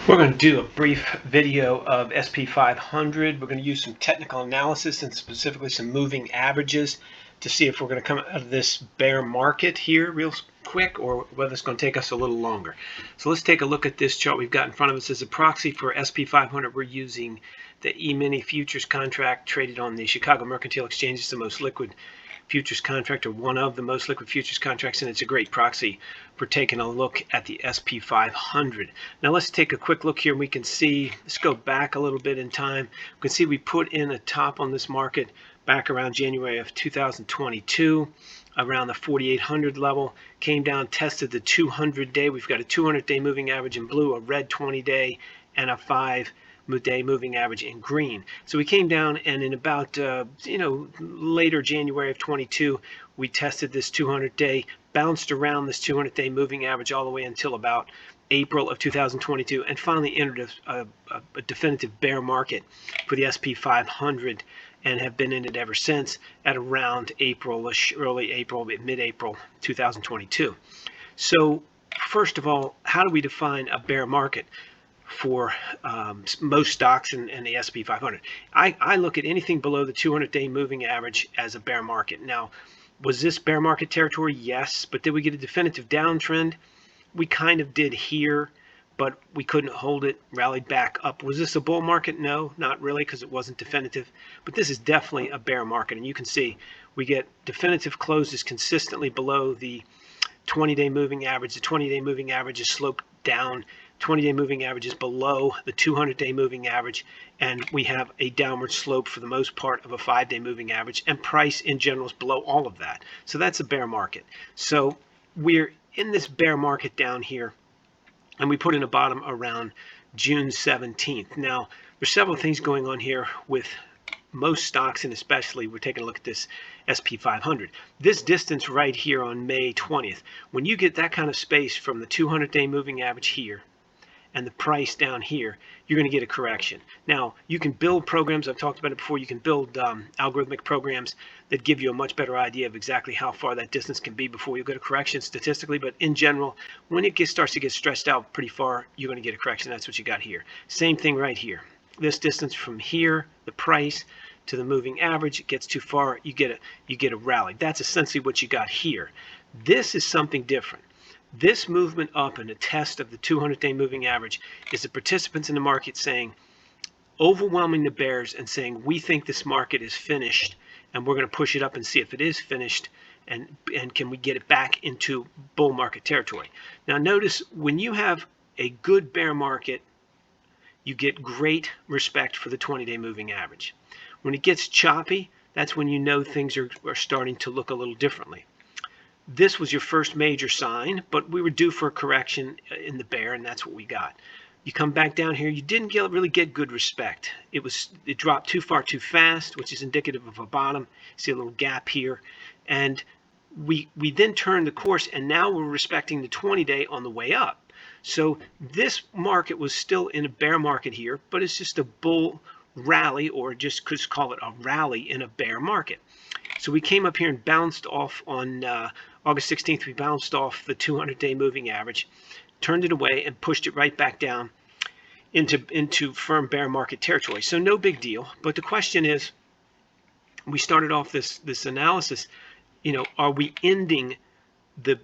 We're going to do a brief video of SP500. We're going to use some technical analysis and specifically some moving averages to see if we're going to come out of this bear market here real quick or whether it's going to take us a little longer. So let's take a look at this chart we've got in front of us. As a proxy for SP500, we're using the E-mini futures contract traded on the Chicago Mercantile Exchange. It's the most liquid futures contract, or one of the most liquid futures contracts, and it's a great proxy for taking a look at the SP500. Now let's take a quick look here. We can see, let's go back a little bit in time. We can see we put in a top on this market back around January of 2022 around the 4,800 level, came down, tested the 200-day. We've got a 200-day moving average in blue, a red 20-day, and a 5-day moving average in green. So we came down, and in about later January of 22, we tested this 200-day, bounced around this 200-day moving average all the way until about April of 2022, and finally entered a definitive bear market for the SP500, and have been in it ever since at around April, early April, mid-April 2022. So first of all, how do we define a bear market for most stocks in the SP500? I look at anything below the 200-day moving average as a bear market. Now, was this bear market territory? Yes, but did we get a definitive downtrend? We kind of did here, but we couldn't hold it, rallied back up. Was this a bull market? No, not really, because it wasn't definitive. But this is definitely a bear market, and you can see we get definitive closes consistently below the 20-day moving average. The 20-day moving average is sloped down. 20-day moving average is below the 200-day moving average, and we have a downward slope for the most part of a 5-day moving average, and price in general is below all of that. So that's a bear market. So we're in this bear market down here, and we put in a bottom around June 17th. Now, there's several things going on here with most stocks, and especially we're taking a look at this SP500. This distance right here on May 20th, when you get that kind of space from the 200-day moving average here and the price down here, you're going to get a correction. Now, you can build programs, I've talked about it before, you can build algorithmic programs that give you a much better idea of exactly how far that distance can be before you get a correction statistically, but in general, when it starts to get stretched out pretty far, you're going to get a correction. That's what you got here. Same thing right here. This distance from here, the price, to the moving average, it gets too far, you get a rally. That's essentially what you got here. This is something different. This movement up and a test of the 200-day moving average is the participants in the market saying, overwhelming the bears and saying, we think this market is finished, and we're going to push it up and see if it is finished, and can we get it back into bull market territory. Now notice, when you have a good bear market, you get great respect for the 20-day moving average. When it gets choppy, that's when you know things are starting to look a little differently. This was your first major sign, but we were due for a correction in the bear, and that's what we got. You come back down here, you didn't really get good respect. It dropped too far too fast, which is indicative of a bottom. See a little gap here, and we then turned the course, and now we're respecting the 20-day on the way up. So this market was still in a bear market here, but it's just a bull rally, or just call it a rally in a bear market. So we came up here and bounced off on August 16th. We bounced off the 200-day moving average, turned it away, and pushed it right back down into firm bear market territory. So no big deal. But the question is, we started off this analysis. Are we ending the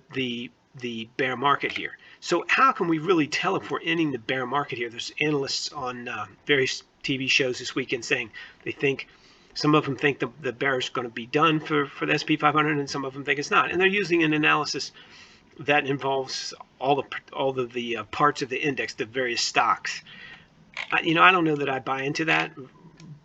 bear market here? So how can we really tell if we're ending the bear market here? There's analysts on various TV shows this weekend saying they think, some of them think the bear is going to be done for the SP500, and some of them think it's not. And they're using an analysis that involves all the parts of the index, the various stocks. I don't know that I buy into that,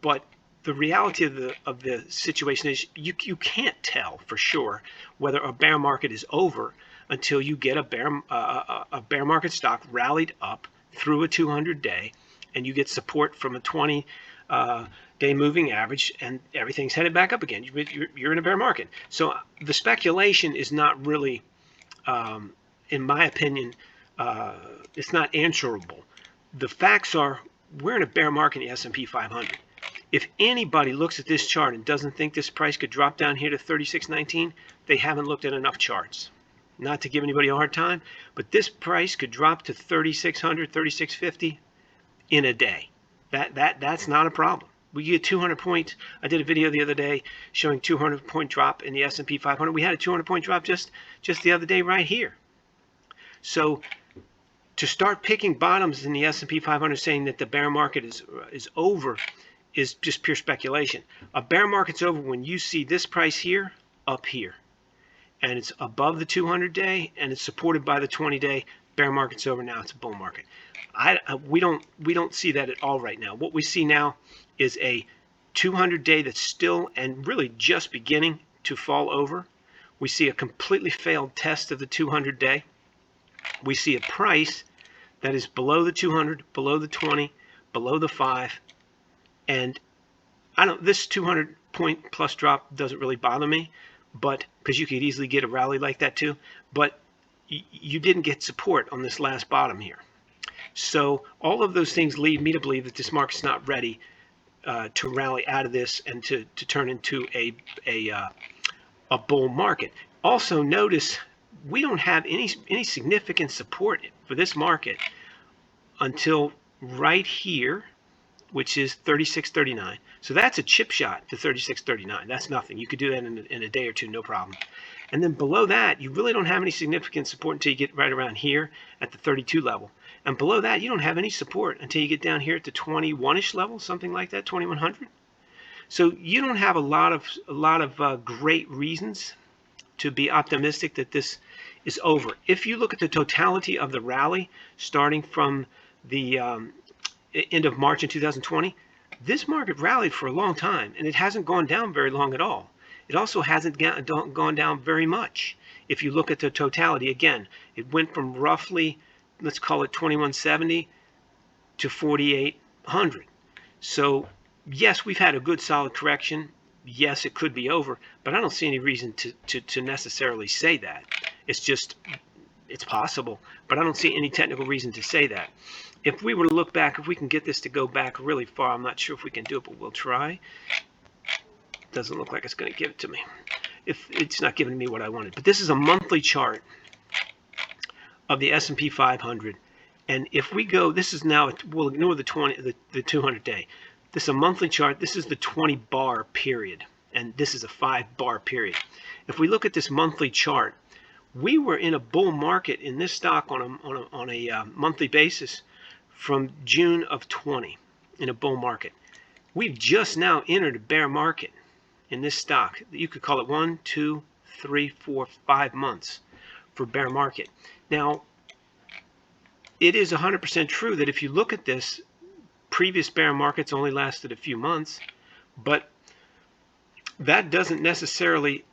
but the reality of the situation is you can't tell for sure whether a bear market is over until you get a bear market stock rallied up through a 200-day, and you get support from a 20-day moving average, and everything's headed back up again. You're in a bear market. So the speculation is not really, in my opinion, it's not answerable. The facts are, we're in a bear market in the S&P 500. If anybody looks at this chart and doesn't think this price could drop down here to 36.19, they haven't looked at enough charts. Not to give anybody a hard time, but this price could drop to 3,600, 3,650. in a day. That's not a problem. We get 200 points. I did a video the other day showing 200-point drop in the S&P 500. We had a 200-point drop just the other day right here. So to start picking bottoms in the S&P 500 saying that the bear market is over is just pure speculation. A bear market's over when you see this price here up here, and it's above the 200-day and it's supported by the 20-day. Bear market's over now. It's a bull market. We don't see that at all right now. What we see now is a 200-day that's still and really just beginning to fall over. We see a completely failed test of the 200-day. We see a price that is below the 200, below the 20, below the 5, and this 200-point plus drop doesn't really bother me, but because you could easily get a rally like that too, but you didn't get support on this last bottom here. So all of those things lead me to believe that this market's not ready to rally out of this and to turn into a bull market. Also notice we don't have any significant support for this market until right here, which is 36.39. So that's a chip shot to 36.39. That's nothing. You could do that in a day or two, no problem. And then below that, you really don't have any significant support until you get right around here at the 32 level. And below that, you don't have any support until you get down here at the 21-ish level, something like that, 2100. So you don't have a lot of great reasons to be optimistic that this is over. If you look at the totality of the rally, starting from the end of March in 2020, this market rallied for a long time, and it hasn't gone down very long at all. It also hasn't gone down very much. If you look at the totality, again, it went from roughly, let's call it 2170 to 4800. So yes, we've had a good solid correction. Yes, it could be over, but I don't see any reason to necessarily say that. It's just, it's possible, but I don't see any technical reason to say that. If we were to look back, if we can get this to go back really far, I'm not sure if we can do it, but we'll try. Doesn't look like it's going to give it to me. If it's not giving me what I wanted. But this is a monthly chart of the S&P 500, and if we go, this is now, we'll ignore the 200-day. This is a monthly chart. This is the 20-bar period, and this is a 5-bar period. If we look at this monthly chart, we were in a bull market in this stock on a monthly basis from June of 20 in a bull market. We've just now entered a bear market in this stock. You could call it 1, 2, 3, 4, 5 months for bear market. Now, it is 100% true that if you look at this, previous bear markets only lasted a few months, but that doesn't necessarily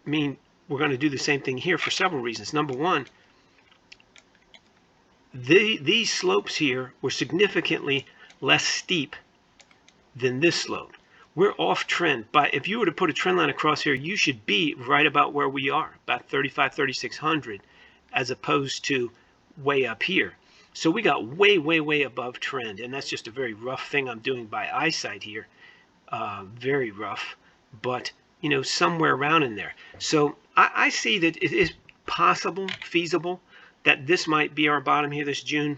mean we're going to do the same thing here for several reasons. Number one, these slopes here were significantly less steep than this slope. We're off trend, but if you were to put a trend line across here, you should be right about where we are, about 3600, as opposed to way up here. So we got way above trend, and that's just a very rough thing I'm doing by eyesight here. Very rough, but you know, somewhere around in there. So I see that it is possible, feasible, that this might be our bottom here. This June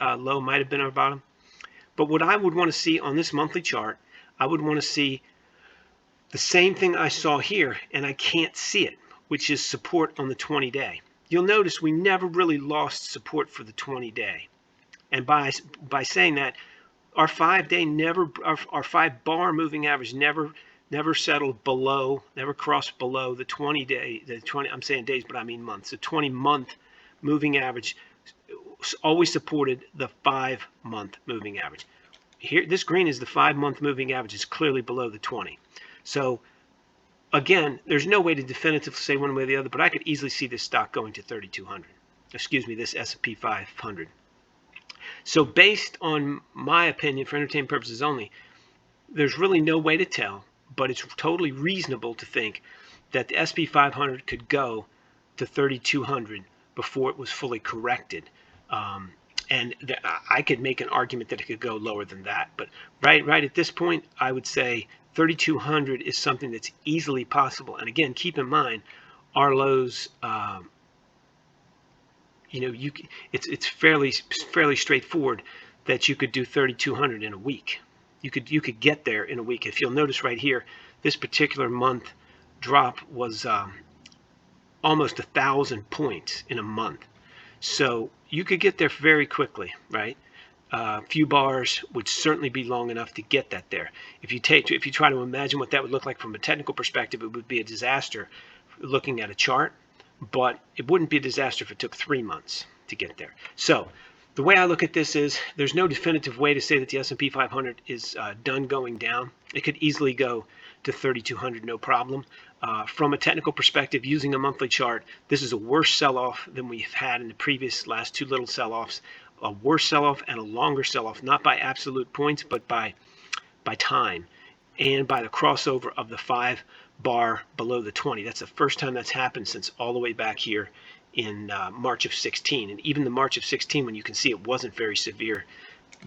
low might have been our bottom. But what I would want to see on this monthly chart, I would want to see the same thing I saw here, and I can't see it, which is support on the 20-day. You'll notice we never really lost support for the 20-day. And by saying that, our 5-day never, our 5-bar moving average never settled below, never crossed below the 20-day, I'm saying days, but I mean months. The 20-month moving average always supported the 5-month moving average. Here, this green is the 5-month moving average. It's clearly below the 20. So again, there's no way to definitively say one way or the other, but I could easily see this stock going to 3,200. Excuse me, this S&P 500. So based on my opinion, for entertainment purposes only, there's really no way to tell, but it's totally reasonable to think that the SP 500 could go to 3,200 before it was fully corrected. And I could make an argument that it could go lower than that. But right at this point, I would say 3,200 is something that's easily possible. And again, keep in mind, our lows, you know, it's fairly straightforward. that you could do 3,200 in a week. You could get there in a week. If you'll notice right here, this particular month drop was almost 1,000 points in a month. So you could get there very quickly, right? A few bars would certainly be long enough to get that there. If you try to imagine what that would look like from a technical perspective, it would be a disaster looking at a chart, but it wouldn't be a disaster if it took 3 months to get there. So the way I look at this is there's no definitive way to say that the S&P 500 is done going down. It could easily go to 3,200, no problem. From a technical perspective, using a monthly chart, this is a worse sell-off than we've had in the previous last two little sell-offs. A worse sell-off and a longer sell-off, not by absolute points, but by time and by the crossover of the 5 bar below the 20. That's the first time that's happened since all the way back here in March of 16. And even the March of 16, when you can see it wasn't very severe,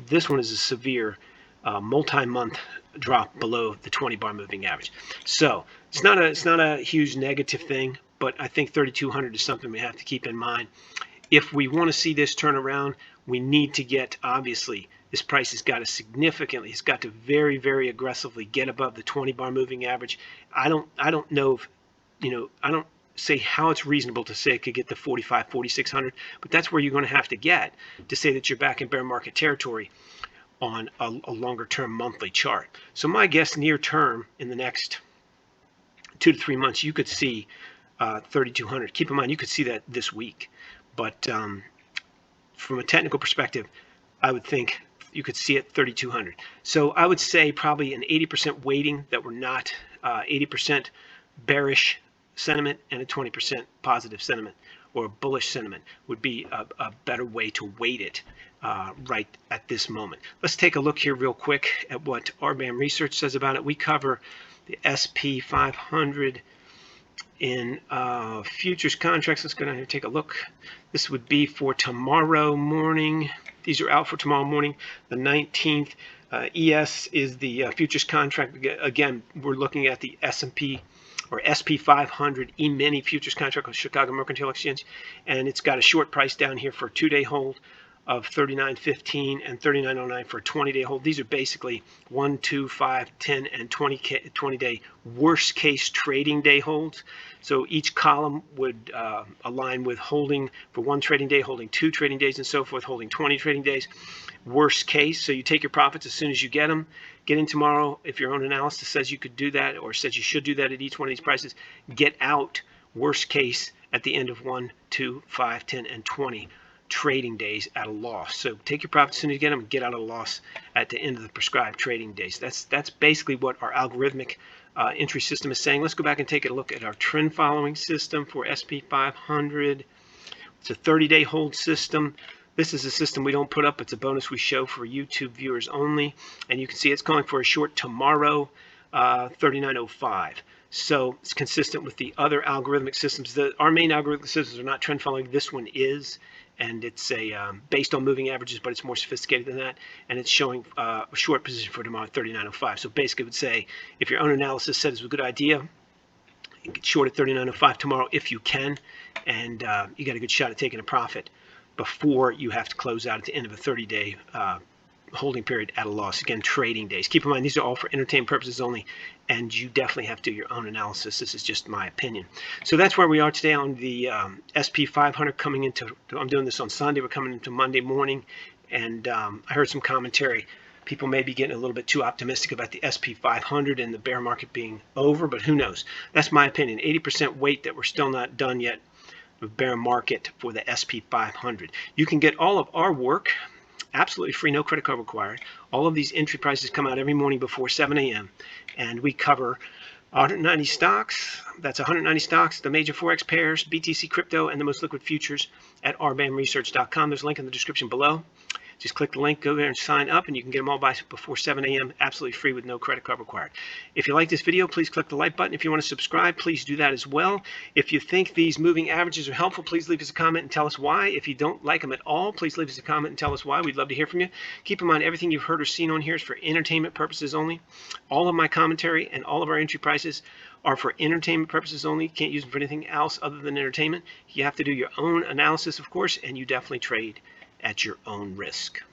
this one is a severe multi-month drop below the 20 bar moving average. So it's not a huge negative thing, but I think 3,200 is something we have to keep in mind. If we want to see this turn around, we need to get, obviously, this price has got to very, very aggressively get above the 20 bar moving average. I don't know if, I don't say how it's reasonable to say it could get to 45, 4,600, but that's where you're going to have to get to say that you're back in bear market territory on a longer term monthly chart. So my guess near term in the next 2 to 3 months, you could see 3,200. Keep in mind, you could see that this week. But from a technical perspective, I would think you could see it 3,200. So I would say probably an 80% weighting that we're not 80% bearish sentiment and a 20% positive sentiment or bullish sentiment would be a better way to weight it right at this moment. Let's take a look here real quick at what RBAM Research says about it. We cover the SP500 in futures contracts. Let's go down here and take a look. This would be for tomorrow morning. These are out for tomorrow morning, the 19th. ES is the futures contract. Again, we're looking at the S&P or SP500 E-mini futures contract on Chicago Mercantile Exchange, and it's got a short price down here for a 2-day hold of 39.15 and 39.09 for a 20-day hold. These are basically 1, 2, 5, 10, and 20-day worst case trading day holds. So each column would align with holding for 1 trading day, holding 2 trading days, and so forth, holding 20 trading days. Worst case, so you take your profits as soon as you get them. Get in tomorrow. If your own analysis says you could do that or says you should do that at each one of these prices, get out worst case at the end of 1, 2, 5, 10, and 20 trading days at a loss. So take your profits as soon as you get them and get out of a loss at the end of the prescribed trading days. That's basically what our algorithmic entry system is saying. Let's go back and take a look at our trend following system for SP500. It's a 30-day hold system. This is a system we don't put up. It's a bonus we show for YouTube viewers only. And you can see it's calling for a short tomorrow, 39.05. So it's consistent with the other algorithmic systems. Our main algorithmic systems are not trend following. This one is. And it's based on moving averages, but it's more sophisticated than that. And it's showing a short position for tomorrow, 39.05. So basically, it would say if your own analysis said it's a good idea, you get short at 39.05 tomorrow if you can, and you got a good shot at taking a profit before you have to close out at the end of a 30-day holding period at a loss. Again, trading days. Keep in mind, these are all for entertainment purposes only, and you definitely have to do your own analysis. This is just my opinion. So that's where we are today on the SP500 coming into, I'm doing this on Sunday, we're coming into Monday morning, and I heard some commentary. People may be getting a little bit too optimistic about the SP500 and the bear market being over, but who knows? That's my opinion. 80% weight that we're still not done yet with bear market for the SP500. You can get all of our work absolutely free, no credit card required. All of these entry prices come out every morning before 7 a.m. and we cover 190 stocks. That's 190 stocks, the major forex pairs, BTC crypto, and the most liquid futures at rbamresearch.com. There's a link in the description below. Just click the link, go there and sign up, and you can get them all by before 7 a.m. absolutely free with no credit card required. If you like this video, please click the like button. If you want to subscribe, please do that as well. If you think these moving averages are helpful, please leave us a comment and tell us why. If you don't like them at all, please leave us a comment and tell us why. We'd love to hear from you. Keep in mind, everything you've heard or seen on here is for entertainment purposes only. All of my commentary and all of our entry prices are for entertainment purposes only. You can't use them for anything else other than entertainment. You have to do your own analysis, of course, and you definitely trade at your own risk.